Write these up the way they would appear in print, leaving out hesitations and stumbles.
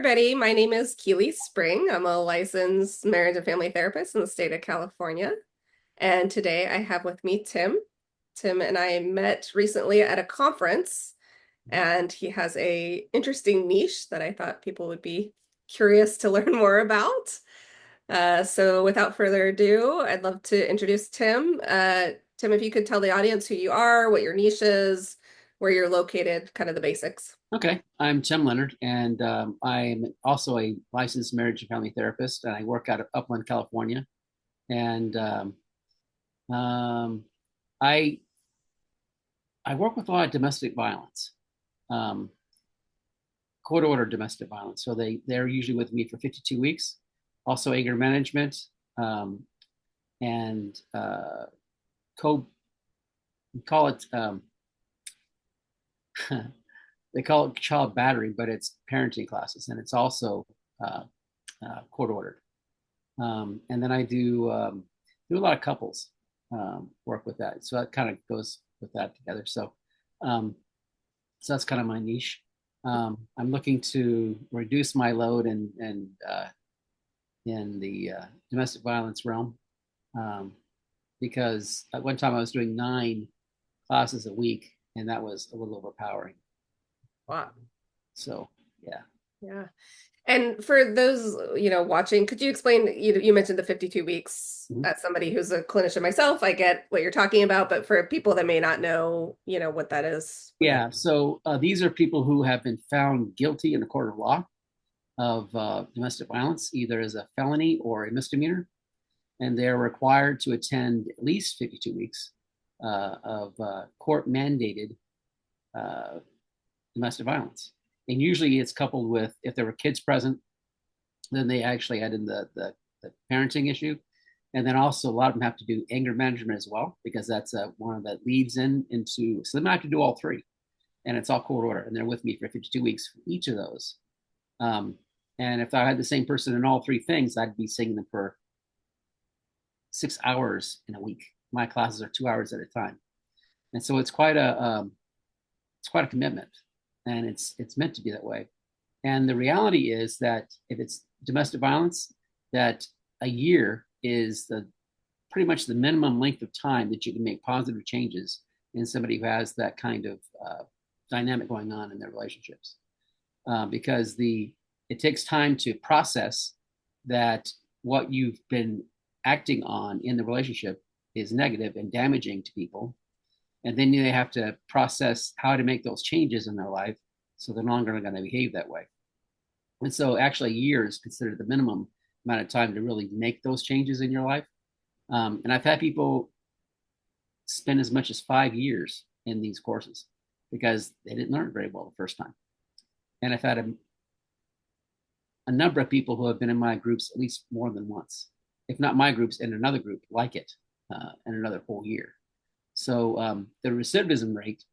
everybody. My name is Kealy Spring. I'm a licensed marriage and family therapist in the state of California. And today I have with me Tim. Tim and I met recently at a conference, and he has a interesting niche that I thought people would be curious to learn more about. So without further ado, I'd love to introduce Tim. Tim, if you could tell the audience who you are, what your niche is, where you're located, kind of the basics. Okay, I'm Tim Leonard, and I'm also a licensed marriage and family therapist, and I work out of Upland, California. And um, I I work with a lot of domestic violence, um, court order domestic violence. So they're usually with me for 52 weeks. Also anger management, um, and co we call it they call it child battery, but it's parenting classes, and it's also uh, court ordered. And then I do a lot of couples work with that, so that kind of goes with that together. Um, so that's kind of my niche. I'm looking to reduce my load in the domestic violence realm, um, because at one time I was doing 9 classes a week, and that was a little overpowering. Wow. So yeah. Yeah. And for those, watching, could you explain, you mentioned the 52 weeks. Mhm. As somebody who's a clinician myself, I get what you're talking about, but for people that may not know, what that is, what that. Yeah, so these are people who have been found guilty in the court of law of domestic violence, either as a felony or a misdemeanor, and they're required to attend at least 52 weeks of court mandated uh, domestic violence. And usually it's coupled with, if there were kids present, then they actually add in the parenting issue. And then also a lot of them have to do anger management as well, because that's one of the leads into, so they might have to do all three. And it's all court order. And they're with me for 52 weeks for each of those. Um, and if I had the same person in all three things, I'd be seeing them for 6 hours in a week. My classes are 2 hours at a time. And so it's quite a commitment, and it's meant to be that way. And the reality is that if it's domestic violence, that a year is the pretty much the minimum length of time that you can make positive changes in somebody who has that kind of dynamic going on in their relationships, because the it takes time to process that what you've been acting on in the relationship is negative and damaging to people, and then they have to process how to make those changes in their life so they're no longer going to behave that way. And so actually a year is considered the minimum amount of time to really make those changes in your life. And I've had people spend as much as 5 years in these courses because they didn't learn very well the first time. And I've had a number of people who have been in my groups at least more than once, if not my groups, in another group like it, in another whole year. So the recidivism rate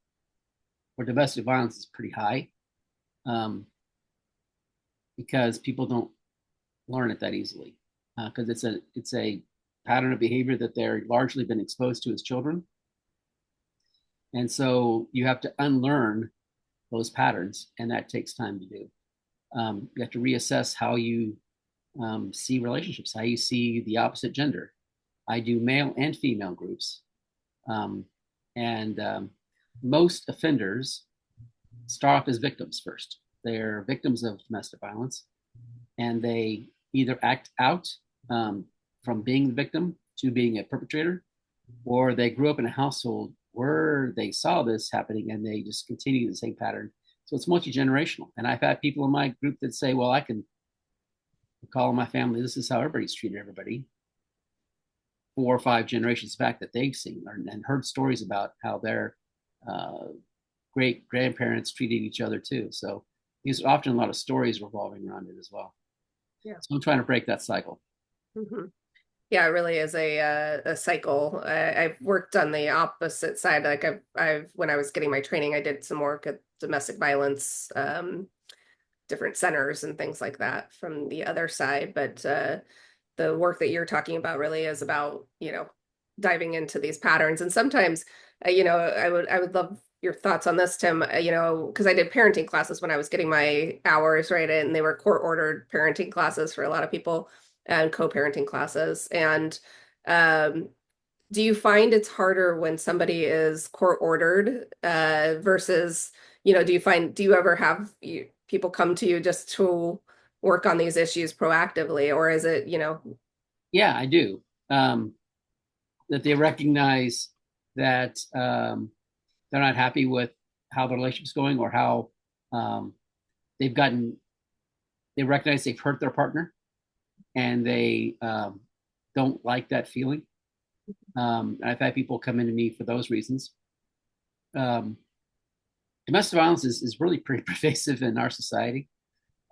for domestic violence is pretty high, because people don't learn it that easily, because it's a pattern of behavior that they're largely been exposed to as children, and so you have to unlearn those patterns, and that takes time to do. You have to reassess how you see relationships, how you see the opposite gender. I do male and female groups, um, and most offenders start off as victims first. They're victims of domestic violence, and they either act out from being the victim to being a perpetrator, or they grew up in a household where they saw this happening and they just continue the same pattern. So it's multi-generational. And I've had people in my group that say, well, I can call my family, this is how everybody's treated everybody 4 or 5 generations back, that they've seen and heard stories about how their uh, great grandparents treated each other too. So there's often a lot of stories revolving around it as well. Yeah. So I'm trying to break that cycle. Mhm. Yeah, it really is a cycle. I've worked on the opposite side. Like I've when I was getting my training, I did some work at domestic violence, different centers and things like that from the other side. But the work that you're talking about really is about, diving into these patterns. And sometimes, I would love your thoughts on this, Tim. Because I did parenting classes when I was getting my hours, right? And they were court-ordered parenting classes for a lot of people and co-parenting classes. And um, do you find it's harder when somebody is court-ordered versus, do you ever have people come to you just to work on these issues proactively, or is it, Yeah, I do. Um, that they recognize that they're not happy with how the relationship's going or how um, they've gotten, they recognize they've hurt their partner and they don't like that feeling. And I've had people come into me for those reasons. Um, Domestic violence is really pretty pervasive in our society.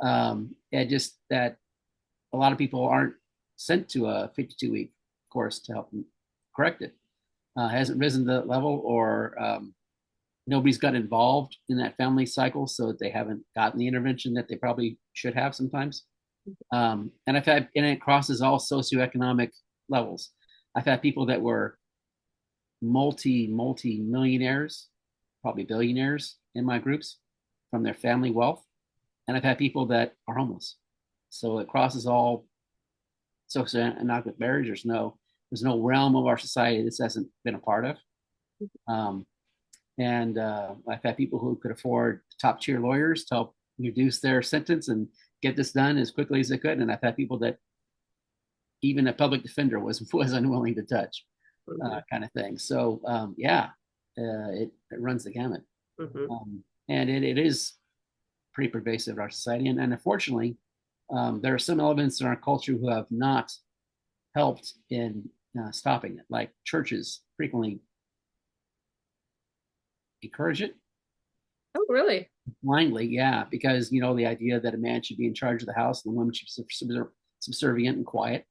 And just that a lot of people aren't sent to a 52-week course to help them correct it. Hasn't risen to that level, or nobody's got involved in that family cycle, so they haven't gotten the intervention that they probably should have sometimes. And it crosses all socioeconomic levels. I've had people that were multi millionaires, probably billionaires in my groups from their family wealth, and I've had people that are homeless. So it crosses all socioeconomic barriers. There's no realm of our society this hasn't been a part of. Um, and I've had people who could afford top tier lawyers to help reduce their sentence and get this done as quickly as they could. And I've had people that even a public defender was unwilling to touch, Mhm. kind of thing. So yeah, it runs the gamut, Mhm. and it is pretty pervasive in our society. And unfortunately, there are some elements in our culture who have not helped in stopping it. Like churches frequently encourage it Oh, really? blindly, yeah, because the idea that a man should be in charge of the house and the woman should be subservient and quiet.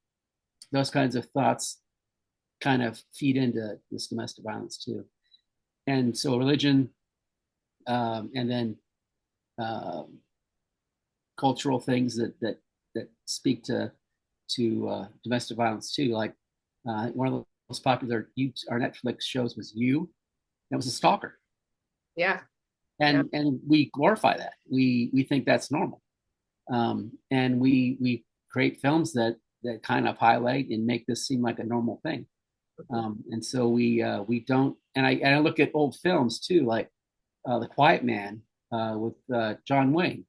Those kinds of thoughts kind of feed into this domestic violence too. And so religion, and then um, cultural things that speak to domestic violence too. Like one of the most popular our Netflix shows was You. That was a stalker, Yeah. Yeah. and we glorify that. We think that's normal, and we create films that kind of highlight and make this seem like a normal thing. And so we don't. And I look at old films too, like The Quiet Man with John Wayne,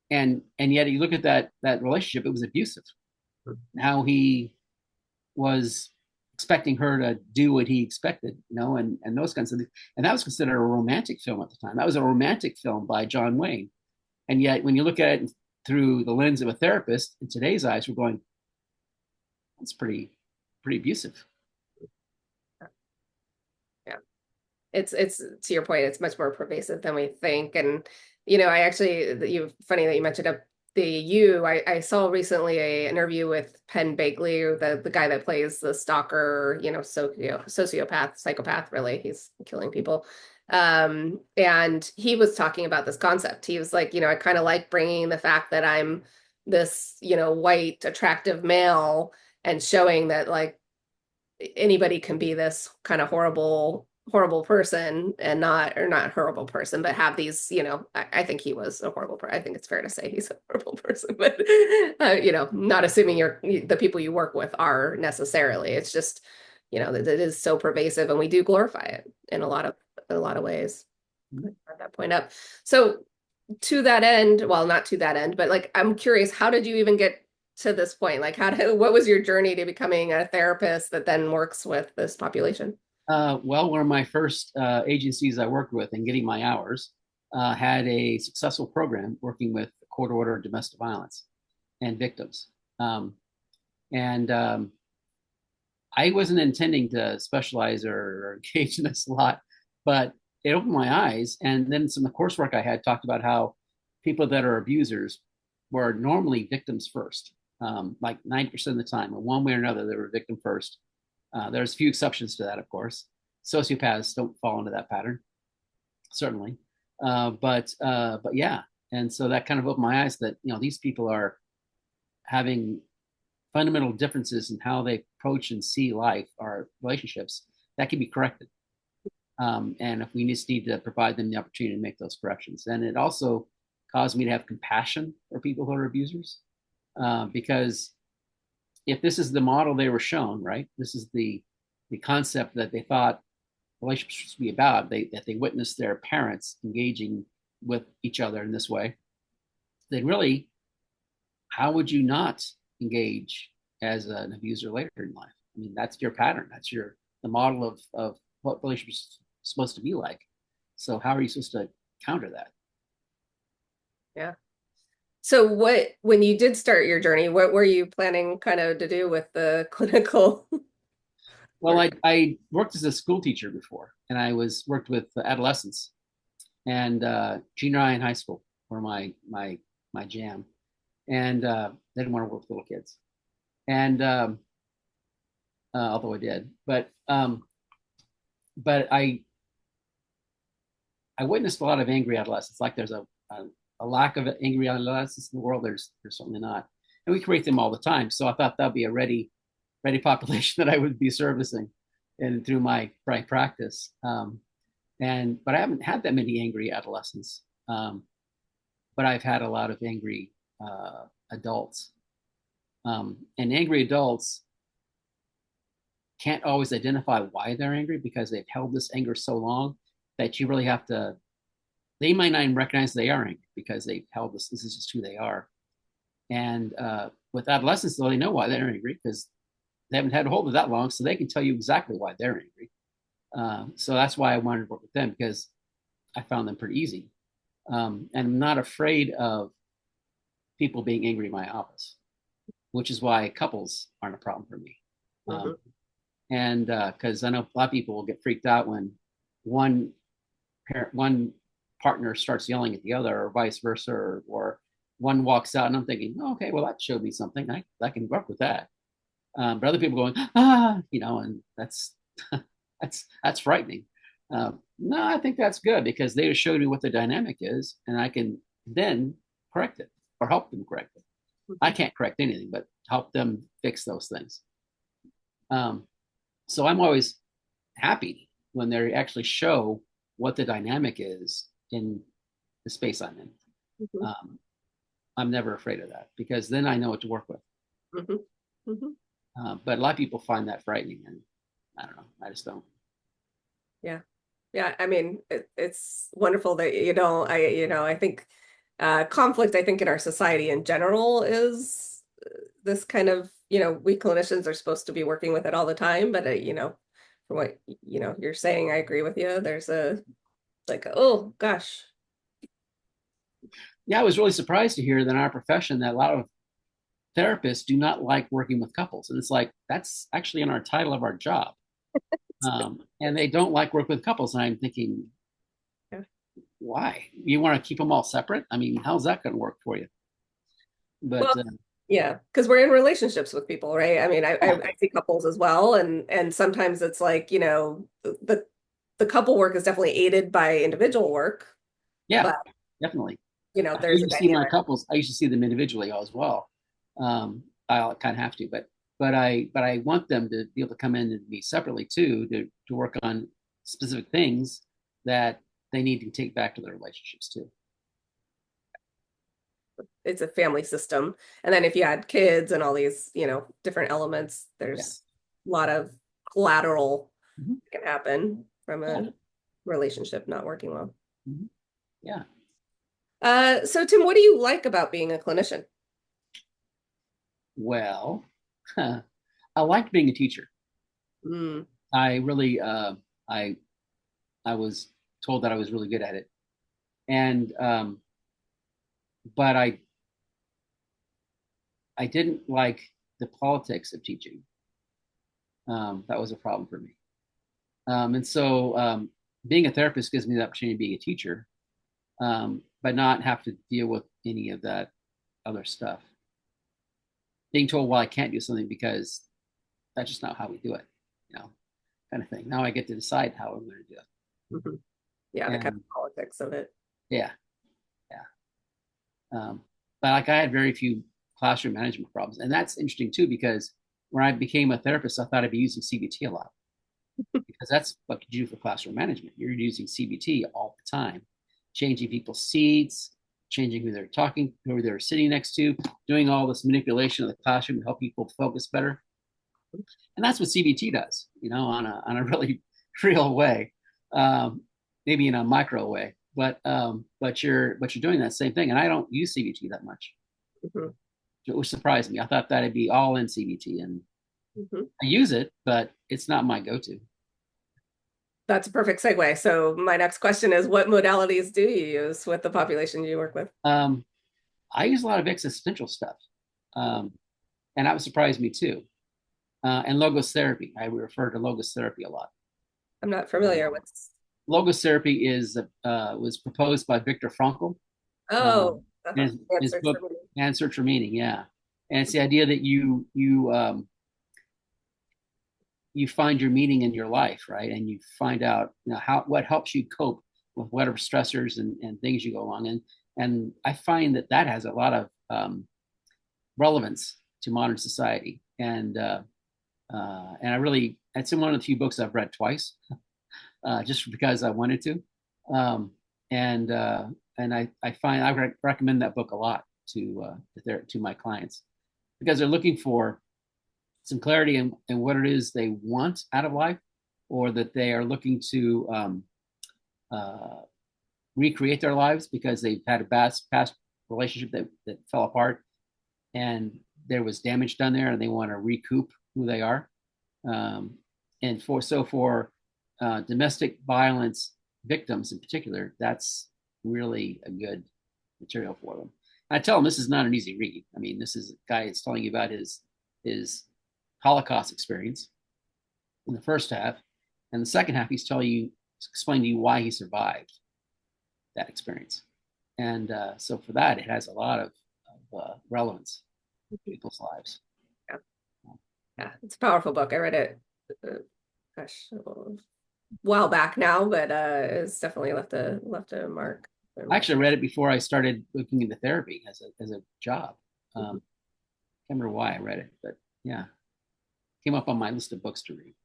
and yet you look at that relationship, it was abusive. How he was expecting her to do what he expected, and those kinds of things. And that was considered a romantic film at the time. That was a romantic film by John Wayne. And yet, when you look at it through the lens of a therapist, in today's eyes, we're going, "That's pretty abusive." Yeah. It's to your point, it's much more pervasive than we think. And I actually, funny that you mentioned up the you. I saw recently a interview with Penn Bagley, the guy that plays the stalker, sociopath, psychopath, really. He's killing people. And he was talking about this concept. He was like, I kind of like bringing the fact that I'm this, white, attractive male and showing that like anybody can be this kind of horrible person and not horrible person, but have these, I think he was a horrible person. I think it's fair to say he's a horrible person, but not assuming the people you work with are necessarily. It's just, that it is so pervasive and we do glorify it in a lot of ways. Mm-hmm. Brought that point up. So to that end, well, not to that end, but like I'm curious, how did you even get to this point? Like what was your journey to becoming a therapist that then works with this population? Well, one of my first agencies I worked with and getting my hours had a successful program working with court order domestic violence and victims. And I wasn't intending to specialize or engage in this a lot, but it opened my eyes. And then some of the coursework I had talked about how people that are abusers were normally victims first, like 90% of the time. In one way or another, they were victim first. There's a few exceptions to that, of course. Sociopaths don't fall into that pattern, certainly. But yeah, and so that kind of opened my eyes that these people are having fundamental differences in how they approach and see life or relationships that can be corrected. And if we just need to provide them the opportunity to make those corrections. And it also caused me to have compassion for people who are abusers, because if this is the model they were shown, right? This is the concept that they thought relationships should be about. That they witnessed their parents engaging with each other in this way. Then really, how would you not engage as an abuser later in life? I mean, that's your pattern. That's your the model of what relationships are supposed to be like. So how are you supposed to counter that? Yeah. So when you did start your journey, what were you planning kind of to do with the clinical Well, work? I worked as a school teacher before, and I was worked with adolescents and junior high and high school were my jam, and they didn't want to work with little kids, and although I did, but I witnessed a lot of angry adolescents. Like there's a lack of angry adolescents in the world. There's certainly not, and we create them all the time. So I thought that'd be a ready population that I would be servicing, and through my practice. But I haven't had that many angry adolescents. But I've had a lot of angry adults, and angry adults can't always identify why they're angry because they've held this anger so long that you really have to. They might not even recognize they are angry because they've held this. This is just who they are. And with adolescents, though, they know why they're angry because they haven't had a hold of that long, so they can tell you exactly why they're angry. So that's why I wanted to work with them because I found them pretty easy. And I'm not afraid of people being angry in my office, which is why couples aren't a problem for me. Mm-hmm. And because I know a lot of people will get freaked out when one one partner starts yelling at the other, or vice versa, or one walks out, and I'm thinking, oh, okay, well that showed me something. I can work with that. But other people going, and that's that's frightening. No, I think that's good because they showed me what the dynamic is, and I can then correct it or help them correct it. I can't correct anything, but help them fix those things. Um, so I'm always happy when they actually show what the dynamic is in the space I'm in. Mm-hmm. Um, I'm never afraid of that because then I know what to work with. Mm-hmm. Mm-hmm. But a lot of people find that frightening, and I don't know. I just don't. Yeah. Yeah. I mean, it's wonderful that, I think conflict, I think in our society in general is this kind of, we clinicians are supposed to be working with it all the time, but, from what, you're saying, I agree with you. There's like, oh gosh. Yeah, I was really surprised to hear that in our profession that a lot of therapists do not like working with couples, and it's like that's actually in our title of our job. And they don't like work with couples, and I'm thinking, Yeah. why? You want to keep them all separate? I mean, how's that going to work for you? Well, But yeah, because we're in relationships with people, right? I mean, yeah, I see couples as well, and sometimes it's like, the couple work is definitely aided by individual work, yeah, but definitely. I there's a usually see my dynamic. couples. I used to see them individually as well. I kind of have to, but I want them to be able to come in and be separately too to work on specific things that they need to take back to their relationships too. It's a family system. And then if you add kids and all these, different elements, Yeah. there's a lot of collateral Mhm. that can happen from Yeah. a relationship not working well. Mhm. Yeah. So Tim, what do you like about being a clinician? Well, I liked being a teacher. Mm, I really, I, I was told that I was really good at it, and but I didn't like the politics of teaching. That was a problem for me, and so being a therapist gives me the opportunity to be a teacher, but not have to deal with any of that other stuff. Being told, well, I can't do something because that's just not how we do it, you know, kind of thing. Now I get to decide how I'm going to do it. mhm. Yeah, the kind And of politics of it. yeah, yeah. But like I had very few classroom management problems. And that's interesting too, because when I became a therapist, I thought I'd be using CBT a lot because that's what you do for classroom management. You're using CBT all the time, changing people's seats, changing who they're talking, who they're sitting next to, doing all this manipulation of the classroom to help people focus better. And that's what CBT does, on a really real way, um, maybe in a micro way. But you're doing that same thing, and I don't use CBT that much, Mhm. which surprised me. I thought that'd be all in CBT, and Mhm. I use it, but it's not my go-to. That's a perfect segue. So my next question is, what modalities do you use with the population you work with? Um, I use a lot of existential stuff, and that would surprise me too. And logos therapy. I refer to logos therapy a lot. I'm not Uh, familiar with. logos therapy was proposed by Viktor Frankl. Oh, In uh-huh. his Answers book for me. "And Search for Meaning." Yeah, and it's the idea that you find your meaning in your life, right? And you find out how what helps you cope with whatever stressors and things you go along. And I find that has a lot of relevance to modern society. And I really it's in one of the few books I've read twice, just because I wanted to. Um, and I recommend that book a lot to my clients because they're looking for some clarity in what it is they want out of life, or that they are looking to uh, recreate their lives because they've had a past relationship that fell apart, and there was damage done there, and they want to recoup who they are. Um, and for domestic violence victims in particular, that's really a good material for them. I tell them this is not an easy read. I mean, this is a guy that's telling you about his Holocaust experience in the first half, and the second half he's telling you, explaining to you why he survived that experience. And so for that, it has a lot of relevance to people's lives. Yeah, yeah, it's a powerful book. I read it, uh, gosh, a while back now, but it's definitely left a mark. I actually read it before I started looking into therapy as a job. Can't remember why I read it, but yeah, came up on my list of books to read.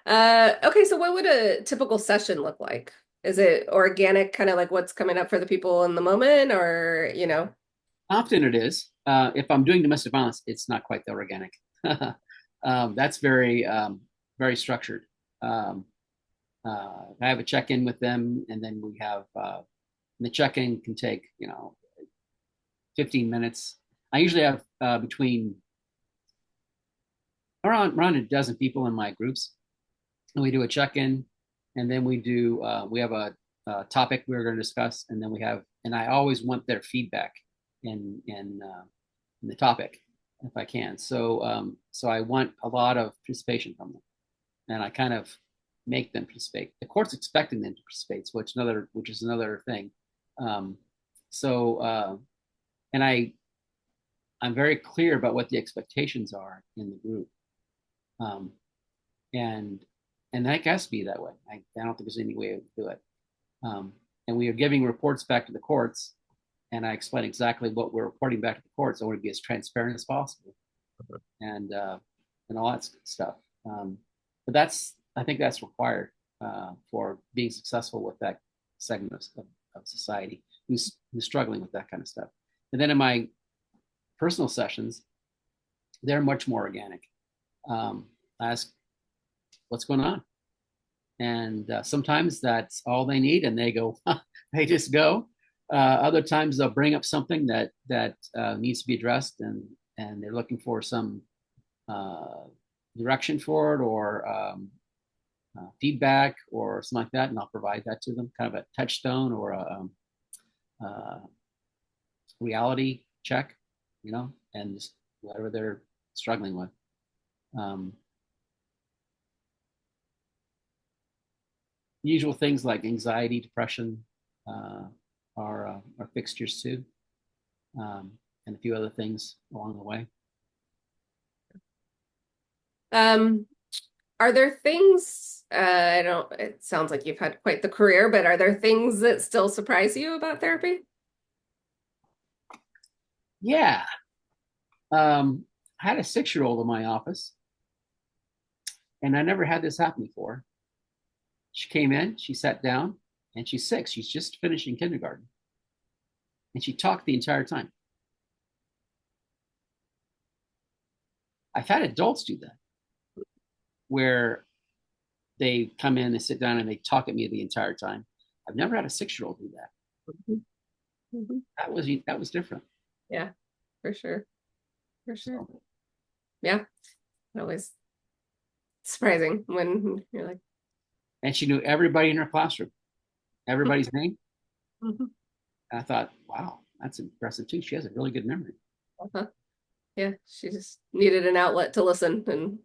Okay, so what would a typical session look like? Is it organic, kind of like what's coming up for the people in the moment, or Often it is. If I'm doing domestic violence, it's not quite that organic. That's very structured. Um, I have a check-in with them, and then we have the check-in can take 15 minutes. I usually have between around a dozen people in my groups, and we do a check-in, and then we have a topic we're going to discuss, and then and I always want their feedback in the topic if I can. So I want a lot of participation from them, and I kind of make them participate. The court's expecting them to participate, which is another thing. Um, so and I'm very clear about what the expectations are in the group, um, and that has to be that way. I don't think there's any way to do it. And we are giving reports back to the courts, and I explain exactly what we're reporting back to the courts. I want to be as transparent as possible, and all that stuff. But I think that's required for being successful with that segment of society who's struggling with that kind of stuff. And then in my personal sessions, they're much more organic. I ask, what's going on? And sometimes that's all they need, and they go, they just go. Other times they'll bring up something that needs to be addressed, and they're looking for some uh, direction for it, or feedback or something like that, and I'll provide that to them, kind of a touchstone or a reality check, and just whatever they're struggling with. Um, Usual things like anxiety, depression uh, are fixtures too, and a few other things along the way. um, are there things, I don't, it sounds like you've had quite the career, but are there things that still surprise you about therapy? Yeah, I had a 6-year-old in my office, And I never had this happen before. She came in, she sat down, and she's 6. She's just finishing kindergarten. And she talked the entire time. I've had adults do that, where they come in, they sit down, and they talk at me the entire time. I've never had a 6-year-old do that. Mhm. Mhm. That was different. Yeah, for sure. For sure. So, Yeah. Always surprising when you're like, and she knew everybody in her classroom, everybody's name. mhm. And I thought, wow, that's impressive too. She has a really good memory. Uh-huh. Yeah, she just needed an outlet to listen and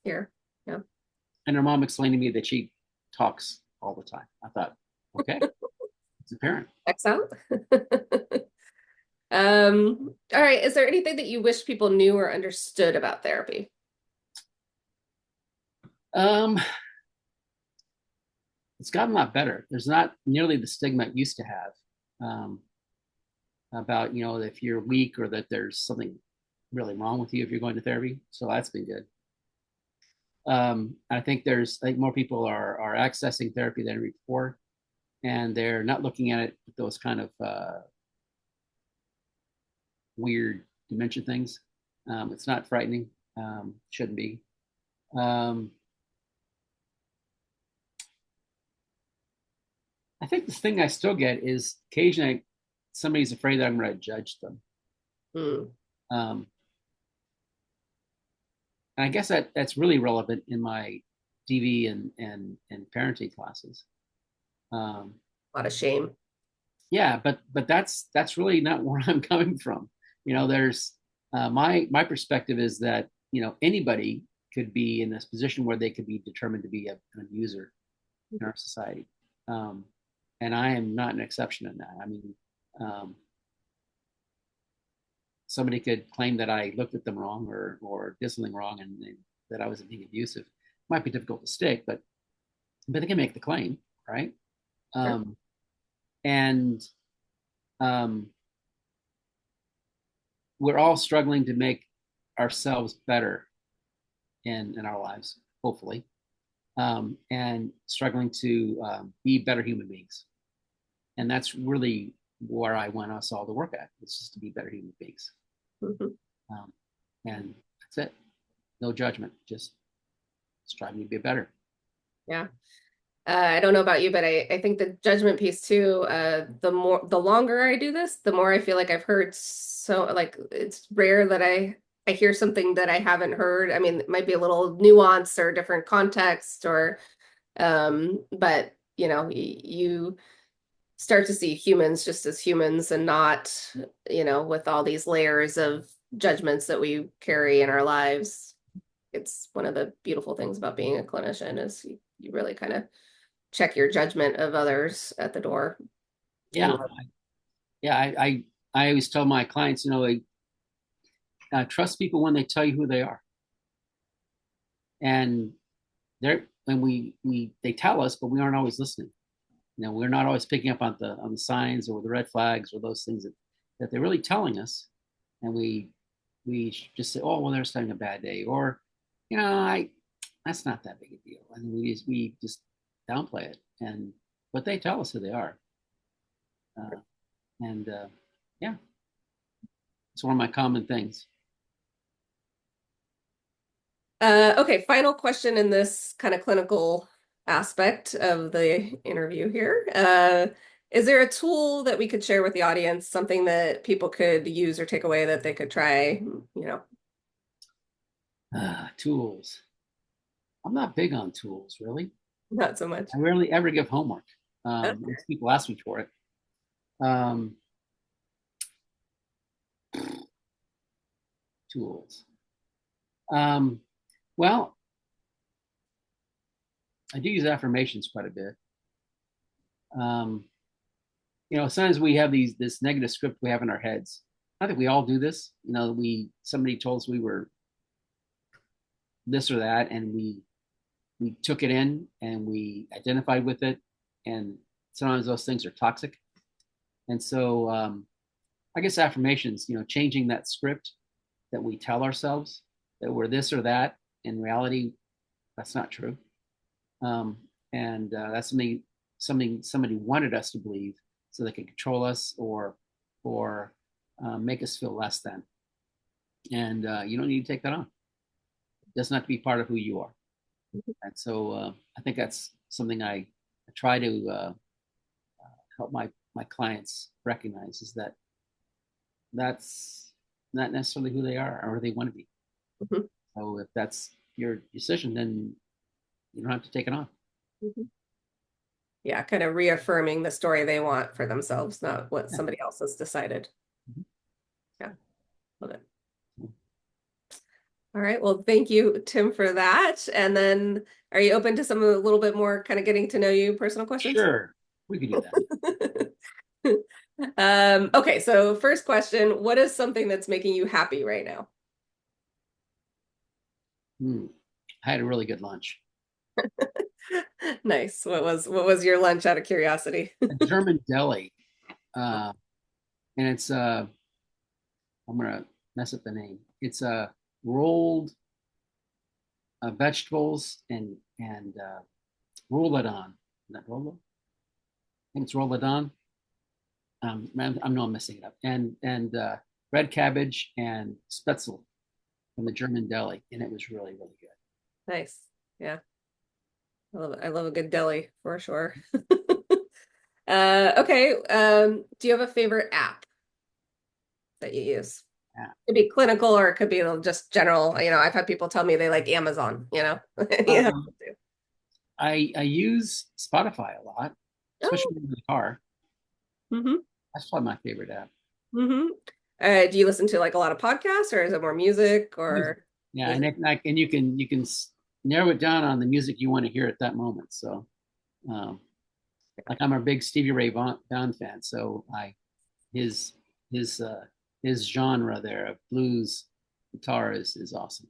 hear. Yeah. And her mom explained to me that she talks all the time. I thought, okay, it's apparent. Checks out. All right. Is there anything that you wish people knew or understood about therapy? Um, it's gotten a lot better. There's not nearly the stigma it used to have, um, about, if you're weak or that there's something really wrong with you if you're going to therapy. So that's been good. I think more people are accessing therapy than ever before, and they're not looking at it with those kind of weird dementia things. It's not frightening. Shouldn't be. Um, I think the thing I still get is occasionally somebody's afraid that I'm going to judge them. Hmm. Um, and I guess that's really relevant in my DV and parenting classes. Um, A lot of shame. yeah, but that's really not where I'm coming from. There's my perspective is that anybody could be in this position where they could be determined to be an abuser in our society, um, and I am not an exception in that. I mean, um, somebody could claim that I looked at them wrong or did something wrong, and that I was being abusive. It might be difficult to stick, but they can make the claim, right? Sure. Um, and um, we're all struggling to make ourselves better in our lives, hopefully, and struggling to be better human beings. And that's really where I want us all to work at. It's just to be better human beings. Mhm. Um, and that's it. No judgment, just striving to be better. Yeah. I don't know about you, but I think the judgment piece too, the longer I do this, the more I feel like I've heard so like it's rare that I hear something that I haven't heard. I mean, it might be a little nuance or different context or but you start to see humans just as humans and not, with all these layers of judgments that we carry in our lives. It's one of the beautiful things about being a clinician is you really kind of check your judgment of others at the door. And Yeah, yeah. I always tell my clients, trust people when they tell you who they are, and they tell us, but we aren't always listening. We're not always picking up on the signs or the red flags or those things that they're really telling us, and we just say, oh well, they're just having a bad day, or I that's not that big a deal, and we just downplay it, but they tell us who they are, uh, and yeah, it's one of my common things. okay, final question in this kind of clinical aspect of the interview here. Is there a tool that we could share with the audience, something that people could use or take away that they could try, you know, Tools. I'm not big on tools, really. not so much. I rarely ever give homework. Uh, Unless people ask me for it. Um, Tools. Um, well, I do use affirmations quite a bit. Um, sometimes we have this negative script we have in our heads. I think we all do this. Somebody told us we were this or that, and we took it in and we identified with it, and sometimes those things are toxic. And so, I guess affirmations, changing that script that we tell ourselves that we're this or that. In reality, That's not true. Um, and that's something somebody wanted us to believe so they could control us or make us feel less than. And you don't need to take that on. It doesn't have to be part of who you are. And so I think that's something I try to help my clients recognize is that that's not necessarily who they are or who they want to be. Mhm. So if that's your decision, then you don't have to take it on. Mhm. Yeah, kind of reaffirming the story they want for themselves, not what Yeah. somebody else has decided. Yeah, love it. All right. Well, thank you, Tim, for that. And then are you open to some a little bit more kind of getting to know you personal questions? Sure, we could do that. Okay, so first question, what is something that's making you happy right now? Hmm. I had a really good lunch. Nice. What was your lunch out of curiosity? A German deli, and it's I'm gonna mess up the name. It's rolled vegetables and rouladon. Not rolla? I think it's rouladon. I know I'm messing it up. And red cabbage and spetzel from the German deli, and it was really really good. Nice. Yeah. I love it. I love a good deli for sure. Okay. Do you have a favorite app that you use? Yeah. It could be clinical or it could be just general. I've had people tell me they like Amazon, Yeah. Um, I use Spotify a lot, Oh, especially in the car. mm-hmm. That's probably my favorite app. Mm-hmm. Do you listen to like a lot of podcasts or is it more music Music. or Yeah, music? and you can narrow it down on the music you want to hear at that moment. So, um, like I'm a big Stevie Ray Vaughan fan, so I his his uh, his genre there of blues guitar is awesome.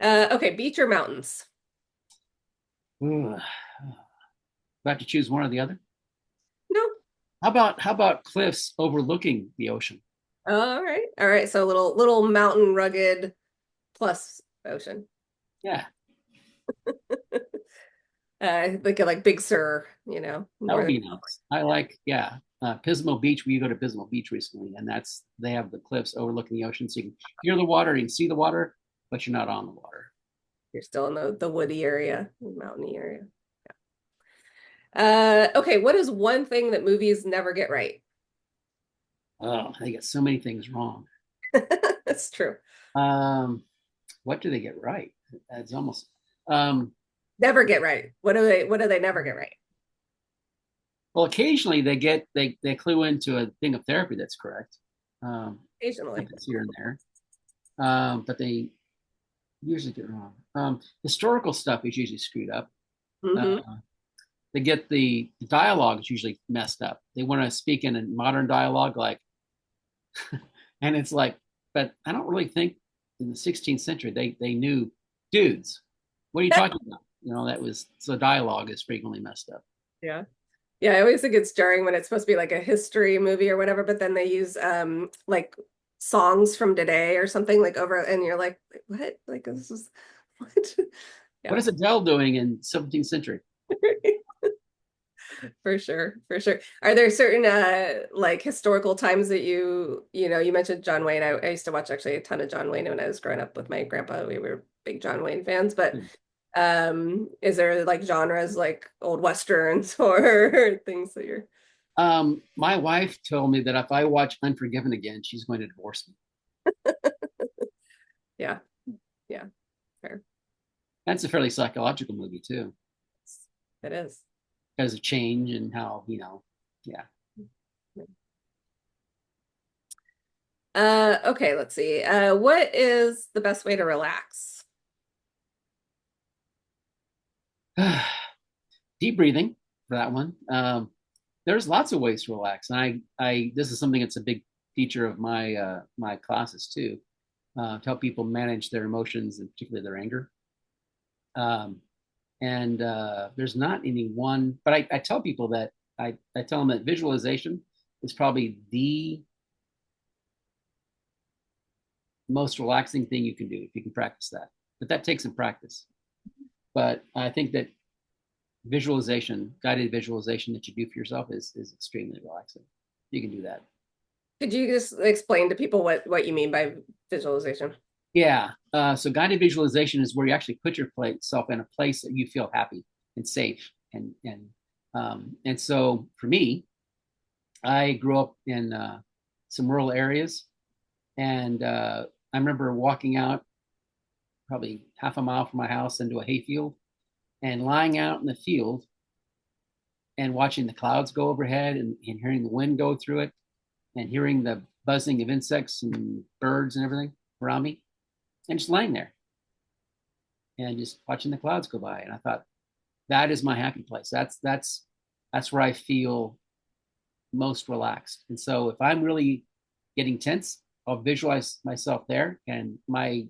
Okay, beach or mountains? Ugh. Got to choose one or the other. No. How about cliffs overlooking the ocean? All right. All right. So a little mountain rugged plus ocean. Yeah, Like Big Sur, that would Northern be nice. I like, yeah, Pismo Beach. We go to Pismo Beach recently, and they have the cliffs overlooking the ocean, so you can hear the water, you can see the water, but you're not on the water. You're still in the woody area, mountainy area. Okay, what is one thing that movies never get right? Oh, they get so many things wrong. That's true. Um, what do they get right? It's almost um, Never get right. What do they never get right? well, occasionally they clue into a thing of therapy that's correct. Occasionally. Happens here and there, but they usually get it wrong. Historical stuff is usually screwed up. Uh, Hmm. they get the dialogue is usually messed up. They want to speak in a modern dialogue, like, and it's like, but I don't really think in the 16th century they knew dudes. What are you talking about? That was so dialogue is frequently messed up. Yeah. Yeah, I always think it's jarring when it's supposed to be like a history movie or whatever, but then they use like songs from today or something like over and you're like, what? Like this is what? What Yeah. is Adele doing in 17th century? For sure, for sure. Are there certain like historical times that you mentioned John Wayne. I used to watch actually a ton of John Wayne when I was growing up with my grandpa. We were big John Wayne fans, but is there like genres like old westerns or things that you're My wife told me that if I watch Unforgiven again, she's going to divorce me. yeah, yeah, fair. That's a fairly psychological movie too, It is. because of change and how yeah. Okay, let's see. What is the best way to relax? Deep breathing for that one. There's lots of ways to relax, and I this is something that's a big feature of my classes too, to help people manage their emotions and particularly their anger. Um, and there's not any one, but I tell people that I tell them that visualization is probably the most relaxing thing you can do if you can practice that. But that takes some practice. But I think that visualization, guided visualization that you do for yourself is extremely relaxing. You can do that. Could you just explain to people what you mean by visualization? Yeah. So guided visualization is where you actually put yourself in a place that you feel happy and safe. And so for me, I grew up in some rural areas, and I remember walking out probably half a mile from my house into a hayfield and lying out in the field and watching the clouds go overhead and hearing the wind go through it and hearing the buzzing of insects and birds and everything around me and just lying there and just watching the clouds go by. And I thought, that is my happy place. That's where I feel most relaxed. And so if I'm really getting tense, I'll visualize myself there, and my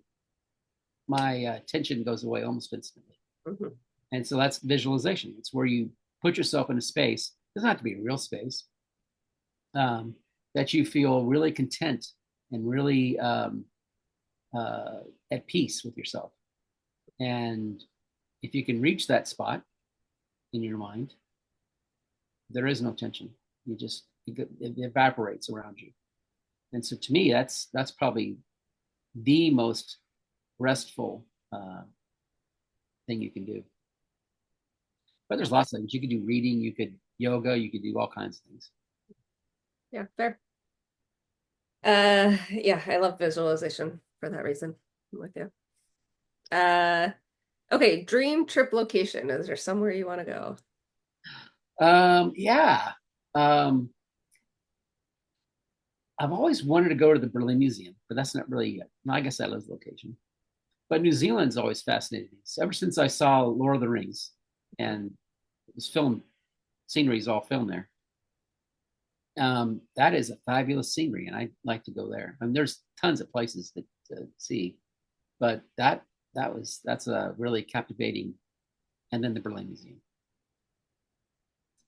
tension goes away almost instantly. Mm-hmm. And so that's visualization. It's where you put yourself in a space. It doesn't have to be a real space, that you feel really content and really at peace with yourself. And if you can reach that spot in your mind, there is no tension. It evaporates around you. And so to me, that's probably the most restful thing you can do. But there's lots of things. You could do reading, you could yoga, you could do all kinds of things. Yeah, fair. Yeah, I love visualization for that reason. I'm with you. Okay, dream trip location. Is there somewhere you want to go? Yeah. Um, I've always wanted to go to the Berlin Museum, but that's not really, no, I guess that is location. But New Zealand's always fascinated me. So ever since I saw Lord of the Rings, and it was filmed, scenery is all filmed there. That is a fabulous scenery, and I'd like to go there. I mean, there's tons of places to see, but that's a really captivating. And then the Berlin Museum.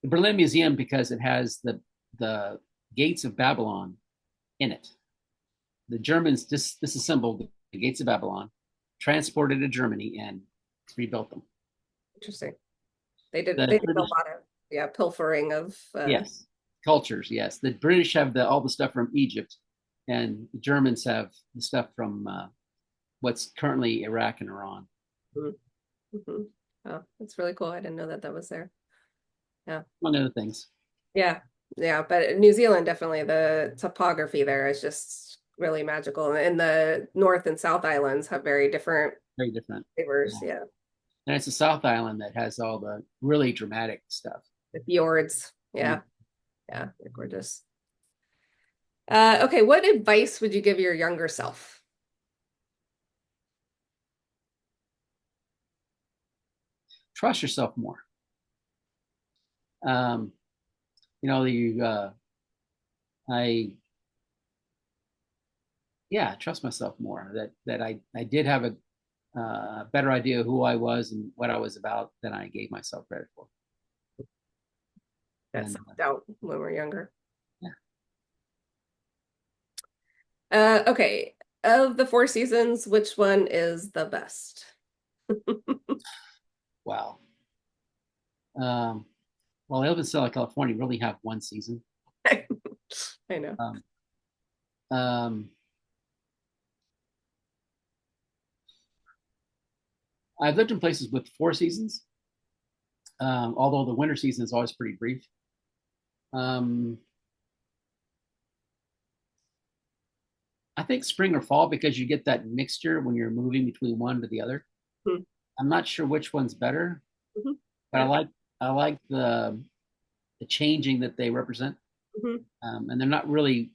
The Berlin Museum, because it has the gates of Babylon in it. The Germans disassembled the gates of Babylon, transported to Germany, and rebuilt them. Interesting. They did a The lot of pilfering of Yes, cultures. Yes, the British have all the stuff from Egypt, and the Germans have the stuff from what's currently Iraq and Iran. mm-hmm. Oh, that's really cool. I didn't know that was there. Yeah. One of the things. Yeah. Yeah, but New Zealand, definitely the topography there is just really magical. And the North and South Islands have very different Very different flavors. Yeah. And it's the South Island that has all the really dramatic stuff. The fjords. Yeah. Yeah. Yeah. They're gorgeous. Okay, what advice would you give your younger self? Trust yourself more. Um, you know, I trust myself more. That I did have a better idea of who I was and what I was about than I gave myself credit for. That's And self-doubt when we're younger. yeah. Okay. Of the four seasons, which one is the best? Wow. Well, I live in Southern California. Really have one season. I know. Um, I've lived in places with four seasons, although the winter season is always pretty brief. Um, I think spring or fall because you get that mixture when you're moving between one to the other. Hmm. I'm not sure which one's better, Mhm. but Yeah. I like the changing that they represent, Mhm. and they're not really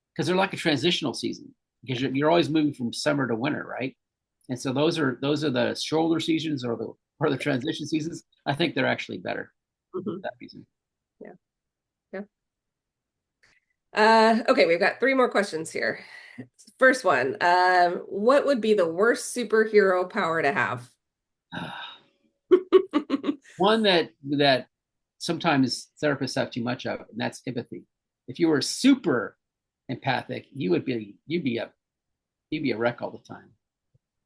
because they're like a transitional season because you're always moving from summer to winter, right? And so those are the shoulder seasons or the transition seasons. I think they're actually better for Mhm. that reason. Yeah. Yeah. Okay, we've got three more questions here. First one, what would be the worst superhero power to have? One that sometimes therapists have too much of, and that's empathy. If you were super empathic, you'd be a He'd be a wreck all the time.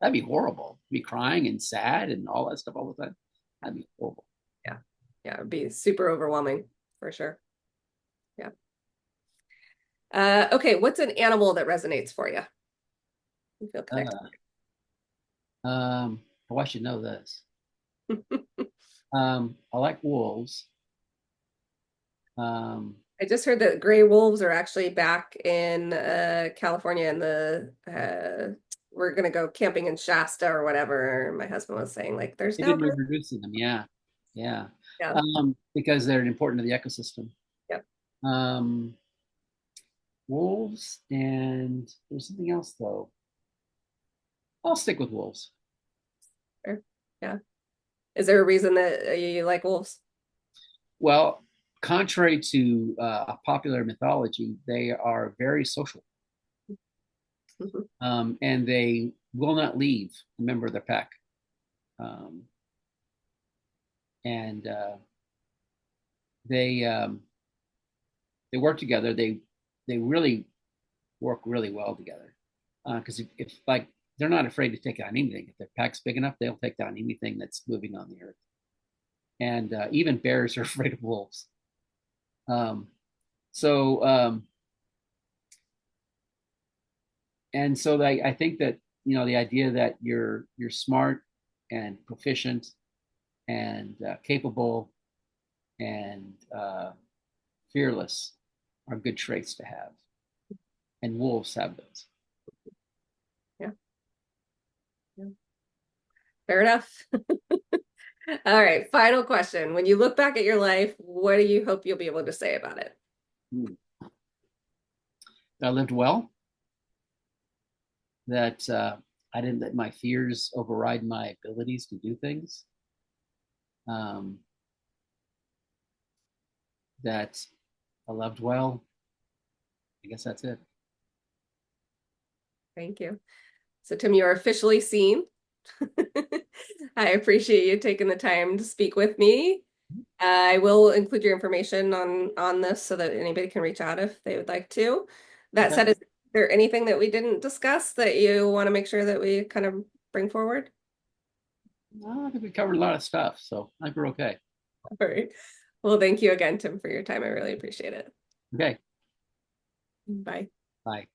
That'd be horrible. Be crying and sad and all that stuff all the time. That'd be horrible. Yeah. Yeah, it'd be super overwhelming for sure. Yeah. Okay, what's an animal that resonates for you? You feel connected. Uh, oh, I should know this. I like wolves. Um, I just heard that gray wolves are actually back in California and the we're gonna go camping in Shasta or whatever. My husband was saying like there's they've now been gray. introducing them. Yeah, yeah. Yeah. Because they're important to the ecosystem. Yep. Um, wolves, and there's something else though. I'll stick with wolves. Sure. Yeah. Is there a reason that you like wolves? Well, contrary to popular mythology, they are very social, Mhm. and they will not leave a member of their pack. Um, and they they work together. They really work really well together because if like they're not afraid to take on anything. If their pack's big enough, they'll take down anything that's moving on the earth. And even bears are afraid of wolves. Um, so and so I think that the idea that you're smart and proficient and capable and fearless are good traits to have, and wolves have those. Yeah. Yeah. Fair enough. All right, final question. When you look back at your life, what do you hope you'll be able to say about it? Hmm. I lived well. That I didn't let my fears override my abilities to do things. Um, that I loved well. I guess that's it. Thank you. So, Tim, you are officially seen. I appreciate you taking the time to speak with me. I will include your information on this so that anybody can reach out if they would like to. That Okay. said, is there anything that we didn't discuss that you want to make sure that we kind of bring forward? I think we covered a lot of stuff, so I think we're okay. All right. Well, thank you again, Tim, for your time. I really appreciate it. Okay. Bye. Bye.